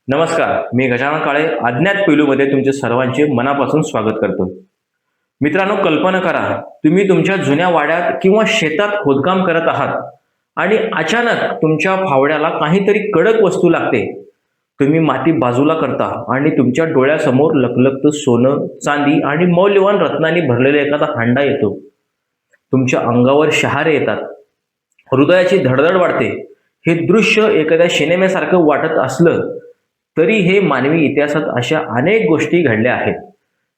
नमस्कार, मी गजानन काळे अज्ञात पैलूमध्ये तुमचे सर्वांचे मनापासून स्वागत करतो. मित्रांनो, कल्पना करा, तुम्ही तुमच्या जुन्या वाड्यात किंवा शेतात खोदकाम करत आहात आणि अचानक तुमच्या फावड्याला काहीतरी कडक वस्तू लागते. तुम्ही माती बाजूला करता आणि तुमच्या डोळ्यासमोर लखलखतं सोनं, चांदी आणि मौल्यवान रत्नांनी भरलेला एखादा हांडा येतो. तुमच्या अंगावर शहारे येतात, हृदयाची धडधड वाढते. हे दृश्य एखाद्या सिनेमेसारखं वाटत असलं तरी हे मानवी इतिहासात अशा अनेक गोष्टी घडल्या आहेत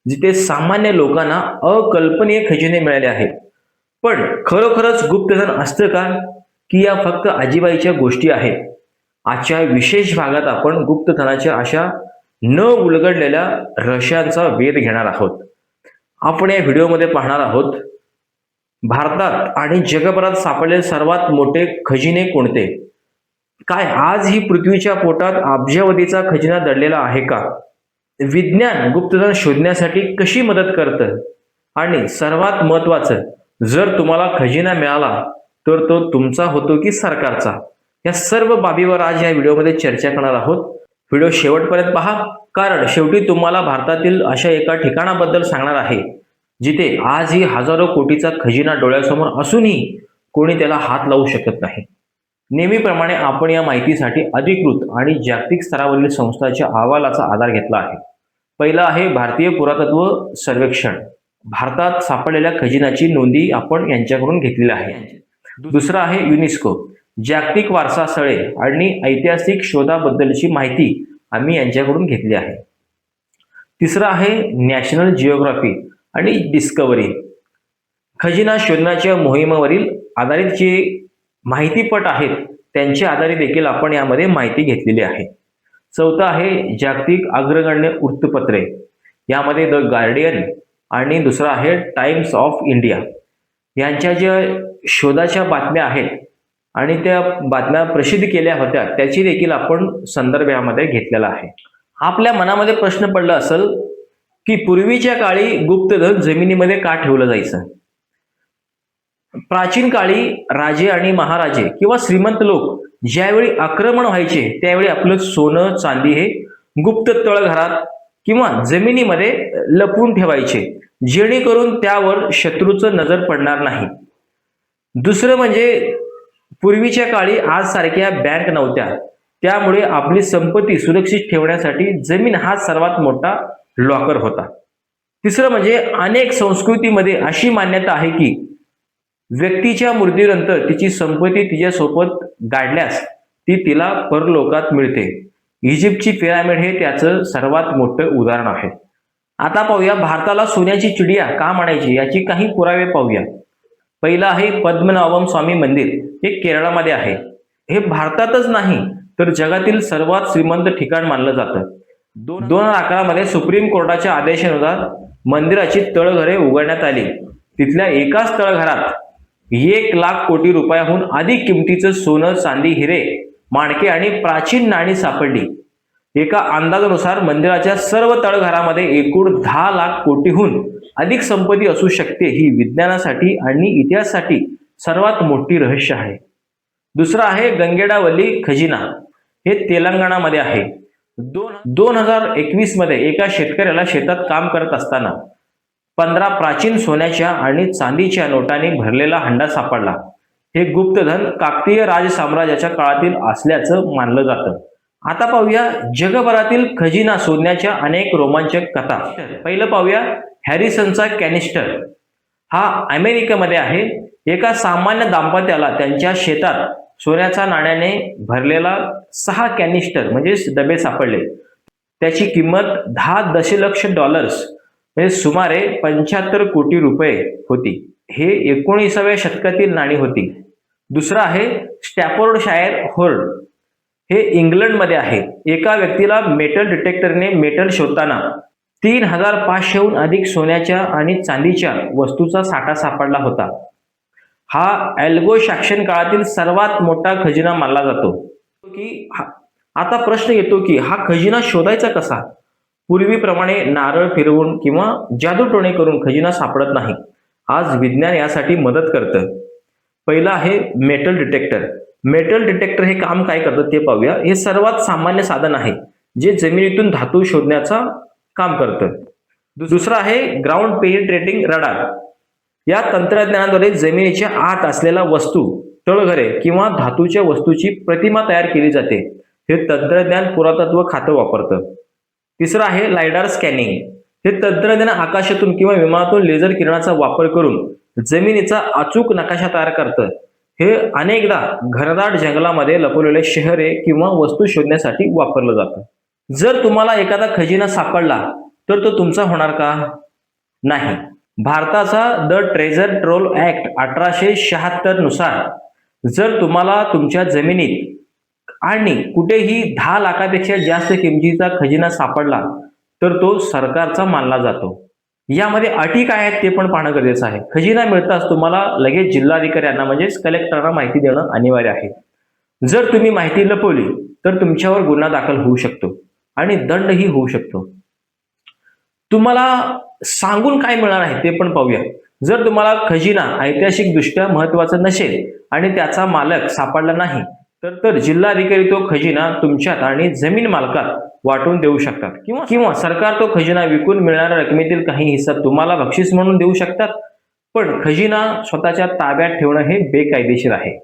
जिथे सामान्य लोकांना अकल्पनीय खजिने मिळाले आहेत. पण खरोखरच गुप्तधन असतं का, की या फक्त आजीबाईच्या गोष्टी आहेत? आजच्या विशेष भागात आपण गुप्तधनाच्या अशा न उलगडलेल्या रहस्यांचा वेध घेणार आहोत. आपण या व्हिडिओमध्ये पाहणार आहोत भारतात आणि जगभरात सापडलेले सर्वात मोठे खजिने कोणते. काय आज ही पृथ्वीच्या पोटात अब्जावधीचा खजिना दडलेला आहे का? विज्ञान गुप्तधन शोधण्यासाठी कशी मदत करतं? आणि सर्वात महत्वाचं, जर तुम्हाला खजिना मिळाला तर तो तुमचा होतो की सरकारचा? या सर्व बाबीवर आज या व्हिडिओमध्ये चर्चा करणार आहोत. व्हिडिओ शेवटपर्यंत पहा, कारण शेवटी तुम्हाला भारतातील अशा एका ठिकाणाबद्दल सांगणार आहे जिथे आजही हजारो कोटीचा खजिना डोळ्यासमोर असूनही कोणी त्याला हात लावू शकत नाही. नेहमीप्रमाणे आपण या माहितीसाठी अधिकृत आणि जागतिक स्तरावरील संस्थांच्या अहवालाचा आधार घेतला आहे. पहिला आहे भारतीय पुरातत्व सर्वेक्षण. भारतात सापडलेल्या खजिन्याची नोंदी आपण यांच्याकडून घेतलेली आहे. दुसरा आहे युनेस्को. जागतिक वारसा स्थळे आणि ऐतिहासिक शोधाबद्दलची माहिती आम्ही यांच्याकडून घेतली आहे. तिसरा आहे नॅशनल जिओग्राफी आणि डिस्कवरी. खजिना शोधण्याच्या मोहिमेवरील आधारित जे माहितीपट आहेत त्यांच्या आधारे देखील आपण यामध्ये माहिती घेतलेली आहे. चौथा आहे जागतिक अग्रगण्य वृत्तपत्रे. यामध्ये द गार्डियन आणि दुसरा आहे टाइम्स ऑफ इंडिया. यांच्या ज्या शोधाच्या बातम्या आहेत आणि त्या बातम्या प्रसिद्ध केल्या होत्या त्याची देखील आपण संदर्भ यामध्ये घेतलेला आहे. आपल्या मनामध्ये प्रश्न पडला असेल की पूर्वीच्या काळी गुप्तधन जमिनीमध्ये का ठेवलं जायचं? प्राचीन काळी राजे आणि महाराजे किंवा श्रीमंत लोक ज्यावेळी आक्रमण व्हायचे त्यावेळी आपलं सोनं चांदी हे गुप्त तळघरात किंवा जमिनीमध्ये लपवून ठेवायचे, जेणेकरून त्यावर शत्रूचं नजर पडणार नाही. दुसरं म्हणजे पूर्वीच्या काळी आज सारख्या बँक नव्हत्या, त्यामुळे आपली संपत्ती सुरक्षित ठेवण्यासाठी जमीन हा सर्वात मोठा लॉकर होता. तिसरं म्हणजे अनेक संस्कृतीमध्ये अशी मान्यता आहे की व्यक्तीच्या मृत्यूनंतर तिची संपत्ती तिच्यासोबत गाडल्यास ती तिला परलोकात मिळते. इजिप्तची पिरामिड हे त्याचं सर्वात मोठं उदाहरण आहे. आता पाहूया भारताला सोन्याची चिडिया का म्हणायची याची काही पुरावे पाहूया. पहिला आहे पद्मनाभम स्वामी मंदिर. हे केरळामध्ये आहे. हे भारतातच नाही तर जगातील सर्वात श्रीमंत ठिकाण मानलं जातं. 2011 मध्ये सुप्रीम कोर्टाच्या आदेशानुसार मंदिराची तळघरे उघडण्यात आली. तिथल्या एकाच तळघरात 1,00,000 कोटी रुपयाहून अधिक किमतीचं सोनं, चांदी, हिरे, माणके आणि प्राचीन नाणी सापडली. एका अंदाजानुसार मंदिराच्या सर्व तळघरामध्ये एकूण 10,00,000 कोटीहून अधिक संपत्ती असू शकते. ही विज्ञानासाठी आणि इतिहासासाठी सर्वात मोठी रहस्य आहे. दुसरा आहे गंगेडावल्ली खजिना. हे तेलंगणामध्ये आहे. 2021 मध्ये एका शेतकऱ्याला शेतात काम करत असताना 15 प्राचीन सोन्याच्या आणि चांदीच्या नोटांनी भरलेला हंडा सापडला. हे गुप्तधन काकतीय राजसाम्राज्याच्या काळातील असल्याचं मानलं जातं. आता पाहूया जगभरातील खजिना शोधण्याच्या अनेक रोमांचक कथा. पहिलं पाहूया हॅरिसनचा कॅनिस्टर. हा अमेरिकेमध्ये आहे. एका सामान्य दाम्पत्याला त्यांच्या शेतात सोन्याच्या नाण्याने भरलेला 6 कॅनिस्टर म्हणजे डबे सापडले. त्याची किंमत $10 दशलक्ष म्हणजे सुमारे 75 कोटी रुपये होती. हे 19व्या शतकातील नाणी होती. दुसरा आहे स्टॅफोर्डशायर होर्ड. हे इंग्लंडमध्ये आहे. एका व्यक्तीला मेटल डिटेक्टरने मेटल शोधताना 3,500हून अधिक सोन्याच्या आणि चांदीच्या वस्तूचा साठा सापडला होता. हा अँग्लो सॅक्सन काळातील सर्वात मोठा खजिना मानला जातो. आता प्रश्न येतो की हा खजिना शोधायचा कसा? पूर्वीप्रमाणे नारळ फिरवून किंवा जादूटोणे करून खजिना सापडत नाही. आज विज्ञान यासाठी मदत करतं. पहिला आहे मेटल डिटेक्टर. मेटल डिटेक्टर हे काम काय करतं ते पाहूया. हे सर्वात सामान्य साधन आहे. जे जमिनीतून धातू शोधण्याचा काम करतं. दुसरं आहे ग्राउंड पेनिट्रेटिंग रडार. या तंत्रज्ञानाद्वारे जमिनीच्या आत असलेल्या वस्तू, तळघरे किंवा धातूच्या वस्तूची प्रतिमा तयार केली जाते. हे तंत्रज्ञान पुरातत्व खातं वापरतं. तिसरं आहे लायडार स्कॅनिंग. हे तंत्रज्ञान आकाशातून किंवा विमानातून लेझर किरणाचा वापर करून जमिनीचा अचूक नकाशा तयार करतं. हे अनेकदा घनदाट जंगलामध्ये लपवलेले शहरे किंवा वस्तू शोधण्यासाठी वापरलं जातं. जर तुम्हाला एखादा खजिना सापडला तर तो तुमचा होणार का? नाही. भारताचा द ट्रेझर ट्रोल ऍक्ट 1876 नुसार जर तुम्हाला तुमच्या जमिनीत आणि कुठेही 10 लाखापेक्षा जास्त किमतीचा खजिना सापडला तर तो सरकारचा मानला जातो. यामध्ये अटी काय आहेत ते पण पाहणं गरजेचं आहे. खजिना मिळताच तुम्हाला लगेच जिल्हाधिकाऱ्यांना म्हणजेच कलेक्टरला माहिती देणं अनिवार्य आहे. जर तुम्ही माहिती लपवली तर तुमच्यावर गुन्हा दाखल होऊ शकतो आणि दंडही होऊ शकतो. तुम्हाला सांगून काय मिळणार आहे ते पण पाहूया. जर तुम्हाला खजिना ऐतिहासिकदृष्ट्या महत्वाचा नसेल आणि त्याचा मालक सापडला नाही तर जिल्हाधिकारी तो खजिना तुमच्यात आणि जमीन मालकात वाटून देऊ शकतात किंवा सरकार तो खजिना विकून मिळणाऱ्या रकमेतील काही हिस्सा तुम्हाला बक्षीस म्हणून देऊ शकतात. पण खजिना स्वतःच्या ताब्यात ठेवणं हे बेकायदेशीर आहे.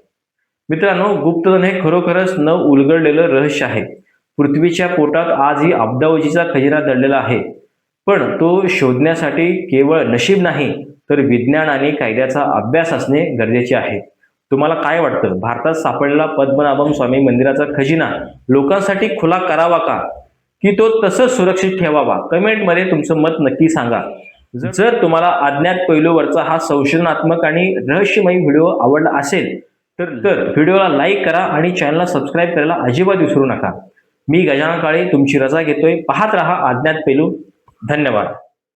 मित्रांनो, गुप्तधन हे खरोखरच न उलगडलेलं रहस्य आहे. पृथ्वीच्या पोटात आजही अब्जावधीचा खजिना दडलेला आहे. पण तो शोधण्यासाठी केवळ नशीब नाही तर विज्ञान आणि कायद्याचा अभ्यास असणे गरजेचे आहे. तुम्हाला काय वाटतं? भारतात सापडलेला पद्मनाभम स्वामी मंदिराचा खजिना लोकांसाठी खुला करावा का, की तो तसंच सुरक्षित ठेवावा? कमेंटमध्ये तुमचं मत नक्की सांगा. जर तुम्हाला अज्ञात पैलूवरचा हा संशोधनात्मक आणि रहस्यमयी व्हिडिओ आवडला असेल तर व्हिडिओला लाईक करा आणि चॅनलला सबस्क्राईब करायला अजिबात विसरू नका. मी गजानन काळे तुमची रजा घेतोय. पाहत रहा अज्ञात पैलू. धन्यवाद.